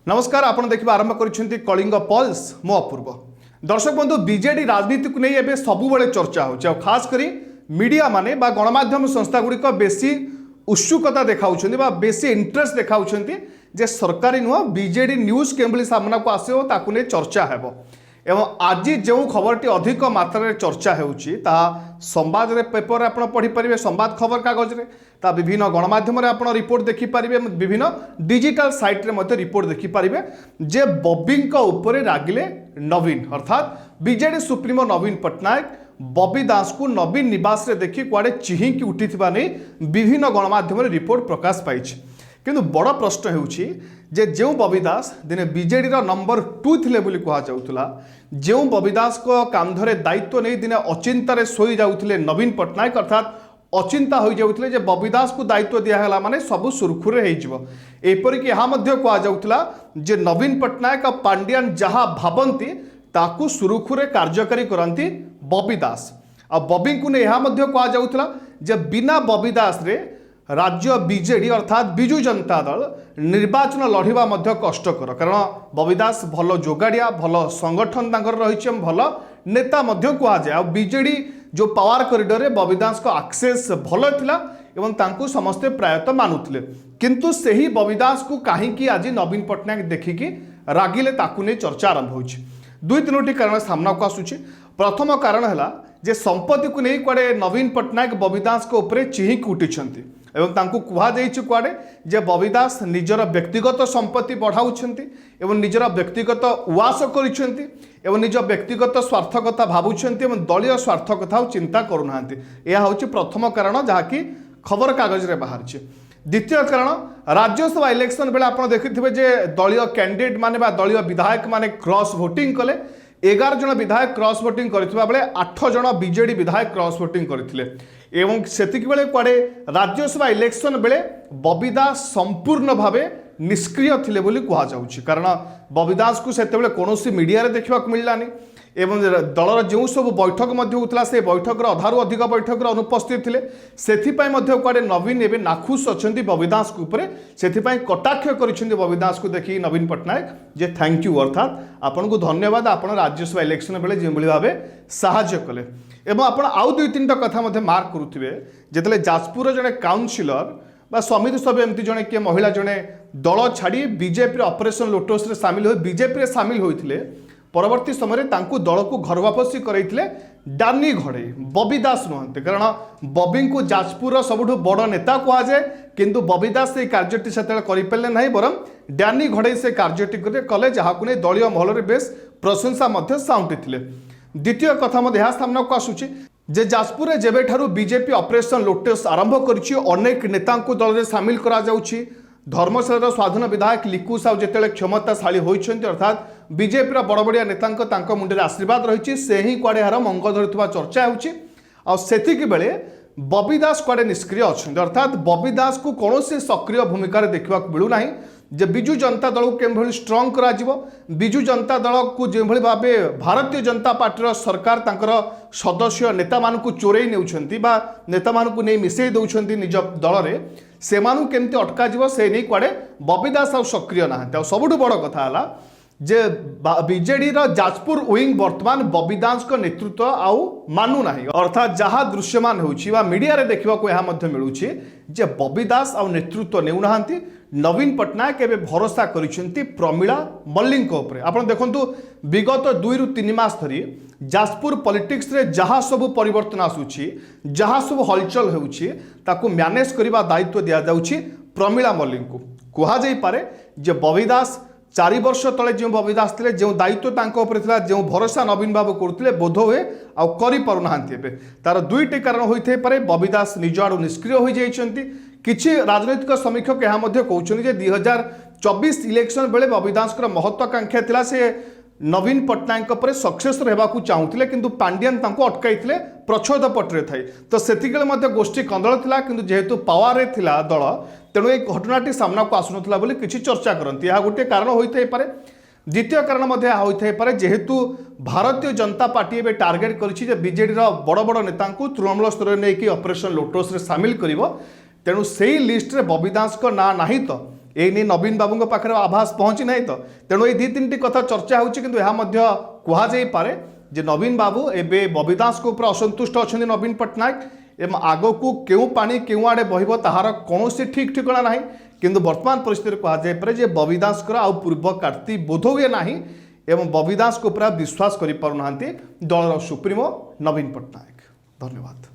नमस्कार आपण देखिबा आरंभ करिसेंती कलिंग पल्स मो अपूर्व दर्शक बंधु बीजेडी राजनीति को नहीं एबे सबुबले चर्चा होचे और खास करी मीडिया माने बा गणमाध्यम संस्था गुड़िक बेसी उत्सुकता देखाउछंती बा बेसी इंटरेस्ट देखाउछंती जे सरकारी नुह बीजेडी न्यूज केमली सामना को आसे ताकु ने चर्चा हेबो एवं आज जो खबरटी अधिक मात्रा चर्चा होउची ता संवाद रे पेपर आप पढ़ी पारे संवाद खबर कागज रे ता विभिन्न गणमाध्यम रे आपण रिपोर्ट देखि पारे विभिन्न डिजिटल साइट रे मते रिपोर्ट देखि पारे जे बॉबी ऊपर रागिले नवीन अर्थात बीजेडी सुप्रीमो नवीन पट्टनायक बॉबी दास को नवीन निवास रे देखि कुआडे चिहिंकी उठिथिबा नै विभिन्न गणमाध्यम रे रिपोर्ट प्रकाश पाइछि किंतु बड़ प्रश्न होउछि जे जो बॉबी दास दिने बीजेडी रो नंबर 2 थिले बोली कहा जाउतला जो बॉबी दास को कांधरे दायित्व नहीं दिने अचिंतारे सोई जाउतले नवीन पट्टनायक अर्थात अचिंता हो जाउतले जे बॉबी दास को दायित्व दिया हला माने सब सुरखुरे हे जिवो एपरि कि यहा मध्य कहा जाउतला जे नवीन पट्टनायक पांड्यान जहा भाबंती ताकू सुरखुरे कार्यकारी करंती बॉबी दास आ बॉबी को ने यहा मध्य कहा जाउतला जे बिना बॉबी दास रे राज्य बीजेडी अर्थात विजु जनता दल निर्वाचन लड़िबा मध्य कष्टकर कारण बॉबी दास भल जोगाड़िया भल संगठन तांकर रही भल नेता मध्य कहा जाए बीजेडी जो पावर कॉरिडोर रे बॉबी दास को एक्सेस भल थिला एवं तांको समस्ते प्रायतः मानुथिले किंतु सही बॉबी दास को कहीं आज नवीन पट्टनायक देखिकी रागिले ताकू ने चर्चा आरंभ होछि दुई तीनोटी कारण सामना को आसुछि प्रथम कारण है जे संपत्ति को नहीं कुआडे नवीन पट्टनायक बॉबी दास को ऊपर चिहिंक उठिछंती एवं तांको कुहा जाइछि कुआडे जे बॉबी दास निजर व्यक्तिगत संपत्ति बढ़ाउछंती एवं निजर व्यक्तिगत उवास करिछंती एवं निज व्यक्तिगत स्वार्थ कथा भाबुछंती एवं दलीय स्वार्थ कथा चिंता करूनांती यह होछि प्रथम कारण जहाँकि खबर कागज रे बाहरछि द्वितीय कारण राज्यसभा इलेक्शन बेले आप देखिथिबे जे दलीय कैंडिडेट माने बा दलीय विधायक माने क्रॉस वोटिंग कले 11 जन विधायक क्रॉस वोटिंग करथिबा बेले 8 जन बीजेडी विधायक क्रॉस वोटिंग करथिले एवं सेतिक बेले कुआडे राज्यसभा इलेक्शन बेले बॉबी दास संपूर्ण भावे निष्क्रिय थिले बोली कहा जाउछि कारण बॉबी दास को सेते बेले कोनोसी मीडिया रे देखिबा को मिललानी एवं दलर जो सब बैठक होता से बैठक अधारू अधिक बैठक अनुपस्थित थे से कुआडे नवीन एवं नाखुश अच्छा बॉबी दास से कटाक्ष कर बॉबी दास को देखिए नवीन पट्टनायक जे थैंक यू अर्थात आपन को धन्यवाद आप राज्यसभा इलेक्शन बेले जो भाव साहाय्य कले एवं आप आउ दुई तीन कथा मार्क करुवे जिते जाजपुर जड़े काउनसिलर बा समिति सभ्य एमती जड़े किए महिला जड़े दल छाड़ी बीजेपी ऑपरेशन लोटस सामिल हो बीजेपी सामिल होते परवर्ती समय तांकु दल को घर वापसी करैथिले डानी घड़े बॉबी दास नुहंते कारण बॉबी को जाजपुर सबुठु बड़ नेता कहा जाए किंतु बॉबी दास से कार्यटी से करें ना बरं डानी घड़े से कार्यटी कले जहाँ नहीं दलीय महल में बेस प्रशंसा साउंटी द्वितीय कथा सामना को आसूची जे जाजपुर में जेबेठारू बीजेपी ऑपरेशन लोटस आरंभ करिछि अनेक नेता दल में सामिल करा जाउछि धर्मशाला स्वाधीन विधायक लिकु साहू जिते क्षमताशाली होती अर्थात बीजेपी बड़ बड़िया नेता मुंडे आशीर्वाद रही से ही कुआडे यार मंग धरुवा चर्चा होती बेले बॉबी दास कुआडे निष्क्रिय अच्छा अर्थात बॉबी दास को कौन सक्रिय भूमिका देखा मिलूना जे बिजु जनता दल को केभली स्ट्रंग करा बिजु जनता दल को जो भाव भारतीय जनता पार्टी सरकार तांकर सदस्य नेता मान को चोरई नेउछंती बा नेता मान को नहीं मिसई दउछंती निज दल रे से मानु केमती अटका जीव से नहीं कुआडे बॉबी दास आ सक्रिय ना सबुठु बड़ कथा है जे बीजेडी जाजपुर विंग वर्तमान बॉबी दास को नेतृत्व आउ मानु ना अर्थात जहाँ दृश्यमान होउछि मीडिया रे देखा को यहाँ मिलूछि जे बॉबी दास आ नेतृत्व नेउना नवीन पट्टनायक एवं भरोसा करिसेंती प्रमिला मल्लिक उपरे आपण देखंतु विगत 2 ରୁ 3 मास धरी जाजपुर पॉलिटिक्स रे जहाँ सब परिवर्तन आसुछि जहाँ सब हलचल होउछि ताकू मैनेज करबा दायित्व दिया जाउछि प्रमिला मल्लिक को कहा जाई पारे जे बॉबी दास 4 वर्ष तले जो बॉबी दास थे जो दायित्व तांको ऊपर थिला जो भरोसा नवीन बाबू करते बोध हुए आ करि पारु नाहांती तार दुईटी कारण होइथे पारे बॉबी दास निज आड़ू निष्क्रिय हो जाइछंती किछि राजनैतिक समीक्षक यहाँ कहउछन जे 2024 इलेक्शन बेले बॉबी दास महत्वाकांक्षा थिला से नवीन पट्टनायक पर सक्सेस रहबाकू चाहूले किंतु पांड्यान तांको अटकाइथिले प्रच्छद पटरे थाई तो सेतिकेले मध्य गोष्ठी कंदल थिला किंतु जेहेतु पावर रे थिला दल तेणु एक घटनाटी सामना को आसुनथिला बोली किछि चर्चा करंती यह गोटे कारण होइथै पारे द्वितीय कारण मध्य होइथै पारे जेहेतु भारतीय जनता पार्टी एबे टार्गेट करिछि जे बीजेडी रो बड़ बड़ नेता को तृणमूल स्तर रे नेकी ऑपरेशन लोटस रे शामिल करिवो तेणु सेही लिस्ट रे बॉबी दास को ना नाही तो एने नवीन बाबू पाखे आभास पहुँची ना तो तेणु ये दी तीन कथा चर्चा होची किंतु यह मध्य कहुई पारे जे नवीन बाबू एबे बबी दास को ऊपर असंतुष्ट अच्छा नवीन पट्टनायक एवं आग को क्यों पानी क्यों आड़े बहब ताहार कौन ठीक ठिकना ना किंतु वर्तमान परिस्थिति कहुए जे बबी दास आउ पूर्व कार्ती बोध हुए ना एवं बबी दास को ऊपर विश्वास कर पारना दलर सुप्रीमो नवीन पट्टनायक। धन्यवाद।